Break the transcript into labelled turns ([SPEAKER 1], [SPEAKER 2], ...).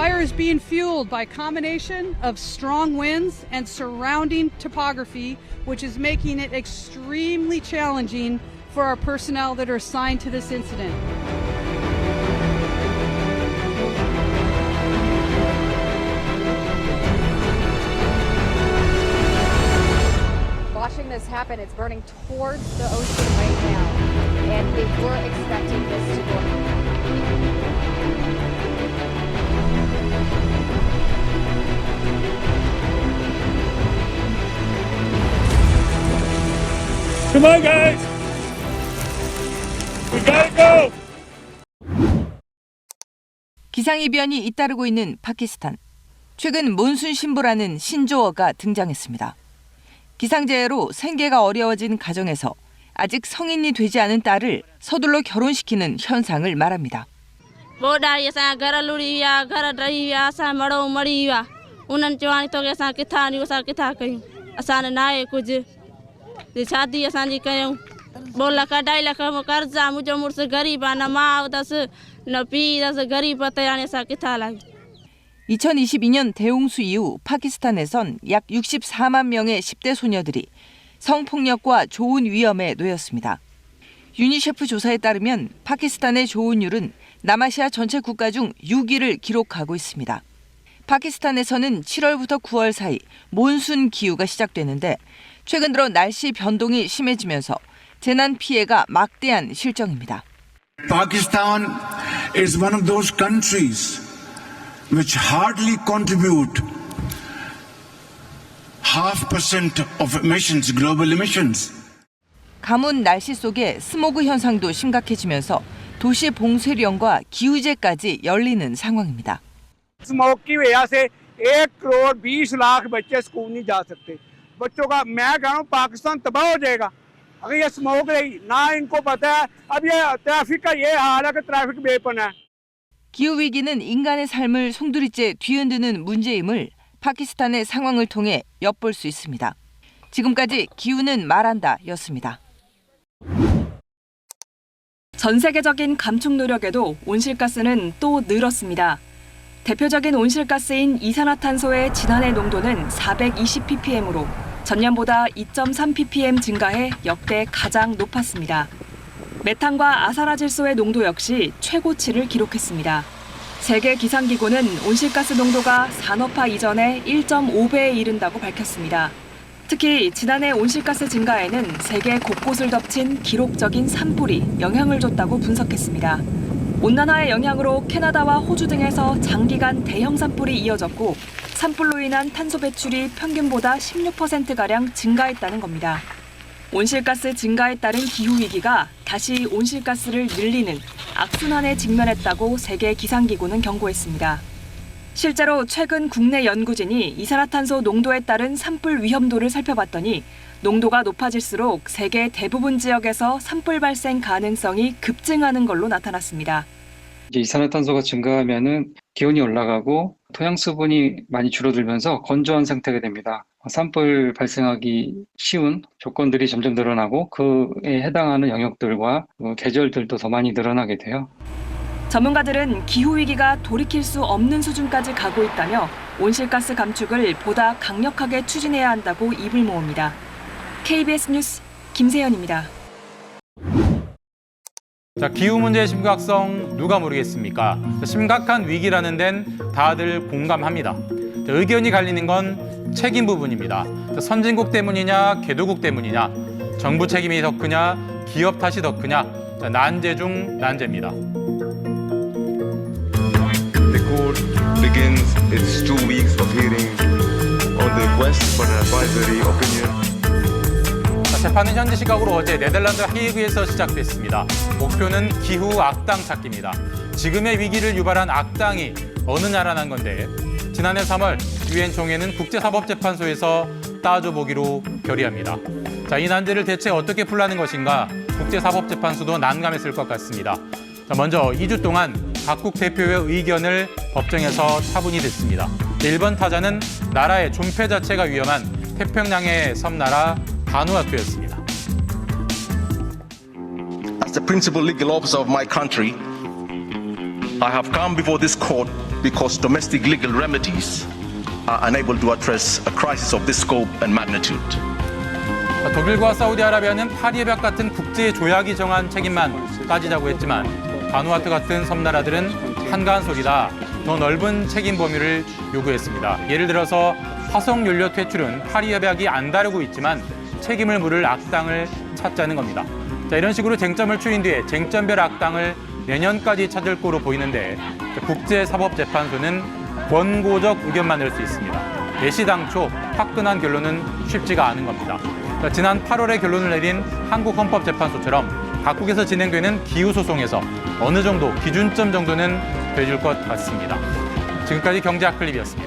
[SPEAKER 1] fire is being fueled by a combination of strong winds and surrounding topography, which is making it extremely challenging for our personnel that are assigned to this incident.
[SPEAKER 2] Watching this happen, it's burning towards the ocean right now, and they were expecting this to go.
[SPEAKER 3] Come on, guys! We gotta go!
[SPEAKER 4] 기상이변이 잇따르고 있는 파키스탄. 최근 몬순 신보라는 신조어가 등장했습니다. 기상재해로 생계가 어려워진 가정에서 아직 성인이 되지 않은 딸을 서둘러 결혼시키는 현상을 말합니다.
[SPEAKER 5] बोला का 2.5 लाख में कर्जा मुझे मुझसे गरीब आना माँ दस न पी दस गरीब बताने सा किथा लगी.
[SPEAKER 4] 2022년 대홍수 이후 파키스탄에선 약 64만 명의 10대 소녀들이 성폭력과 조은 위험에 놓였습니다. 유니세프 조사에 따르면 파키스탄의 조은율은 남아시아 전체 국가 중 6위를 기록하고 있습니다. 파키스탄에서는 7월부터 9월 사이 몬순 기후가 시작되는데 최근 들어 날씨 변동이 심해지면서 재난 피해가 막대한 실정입니다.
[SPEAKER 6] Pakistan is one of those countries which hardly contribute 0.5% of emissions, global emissions.
[SPEAKER 4] 가뭄 날씨 속에 스모그 현상도 심각해지면서 도시 봉쇄령과 기후제까지 열리는 상황입니다.
[SPEAKER 3] स्मोक की वजह से 1 करोड़ 20 लाख बच्चे स्कूल नहीं जा सकते। बच्चों का मैं कह रहा हूँ पाकिस्तान तबाह हो जाएगा अगर ये स्मोक रही ना इनको पता है अब ये ट्रैफिक का ये हाल है कि ट्रैफिक बेपन है।
[SPEAKER 4] 기후위기는 인간의 삶을 송두리째 뒤흔드는 문제임을 파키스탄의 상황을 통해 엿볼 수 있습니다. 지금까지 기후는 말한다였습니다.
[SPEAKER 7] 전 세계적인 감축 노력에도 온실가스는 또 늘었습니다. 대표적인 온실가스인 이산화탄소의 지난해 농도는 420ppm으로 전년보다 2.3ppm 증가해 역대 가장 높았습니다. 메탄과 아산화질소의 농도 역시 최고치를 기록했습니다. 세계 기상기구는 온실가스 농도가 산업화 이전의 1.5배에 이른다고 밝혔습니다. 특히 지난해 온실가스 증가에는 세계 곳곳을 덮친 기록적인 산불이 영향을 줬다고 분석했습니다. 온난화의 영향으로 캐나다와 호주 등에서 장기간 대형 산불이 이어졌고 산불로 인한 탄소 배출이 평균보다 16%가량 증가했다는 겁니다. 온실가스 증가에 따른 기후위기가 다시 온실가스를 늘리는 악순환에 직면했다고 세계 기상기구는 경고했습니다. 실제로 최근 국내 연구진이 이산화탄소 농도에 따른 산불 위험도를 살펴봤더니 농도가 높아질수록 세계 대부분 지역에서 산불 발생 가능성이 급증하는 걸로 나타났습니다.
[SPEAKER 8] 이산화탄소가 증가하면은 기온이 올라가고 토양 수분이 많이 줄어들면서 건조한 상태가 됩니다. 산불 발생하기 쉬운 조건들이 점점 늘어나고 그에 해당하는 영역들과 계절들도 더 많이 늘어나게 돼요.
[SPEAKER 7] 전문가들은 기후위기가 돌이킬 수 없는 수준까지 가고 있다며 온실가스 감축을 보다 강력하게 추진해야 한다고 입을 모읍니다. KBS 뉴스 김세연입니다.
[SPEAKER 9] 자, 기후 문제의 심각성 누가 모르겠습니까? 심각한 위기라는 데는 다들 공감합니다. 의견이 갈리는 건 책임 부분입니다. 선진국 때문이냐, 개도국 때문이냐, 정부 책임이 더 크냐, 기업 탓이 더 크냐, 난제 중 난제입니다.
[SPEAKER 10] The court begins its 2 weeks of hearing on the request for an advisory opinion.
[SPEAKER 9] 재판은 현지 시각으로 어제 네덜란드 헤이그에서 시작됐습니다. 목표는 기후 악당 찾기입니다. 지금의 위기를 유발한 악당이 어느 나라 난 건데 지난해 3월 유엔 총회는 국제사법재판소에서 따져보기로 결의합니다. 자, 이 난제를 대체 어떻게 풀라는 것인가 국제사법재판소도 난감했을 것 같습니다. 자, 먼저 2주 동안 각국 대표의 의견을 법정에서 차분히 듣습니다. 1번 타자는 나라의 존폐 자체가 위험한 태평양의 섬나라 바누아투였습니다.
[SPEAKER 10] As the principal legal officer of my country,
[SPEAKER 11] I have come before this court because domestic legal remedies are unable to address a crisis of this scope and magnitude.
[SPEAKER 9] 독일과 사우디아라비아는 파리협약 같은 국제 조약이 정한 책임만 따지자고 했지만 바누아투 같은 섬나라들은 한가한 소리다. 더 넓은 책임 범위를 요구했습니다. 예를 들어서 화석연료 퇴출은 파리협약이 안 다루고 있지만 책임을 물을 악당을 찾자는 겁니다. 자, 이런 식으로 쟁점을 추린 뒤에 쟁점별 악당을 내년까지 찾을 거로 보이는데 국제사법재판소는 권고적 의견만 낼 수 있습니다. 애시당초 화끈한 결론은 쉽지가 않은 겁니다. 자, 지난 8월에 결론을 내린 한국헌법재판소처럼 각국에서 진행되는 기후소송에서 어느 정도 기준점 정도는 돼줄 것 같습니다. 지금까지 경제아클립이었습니다.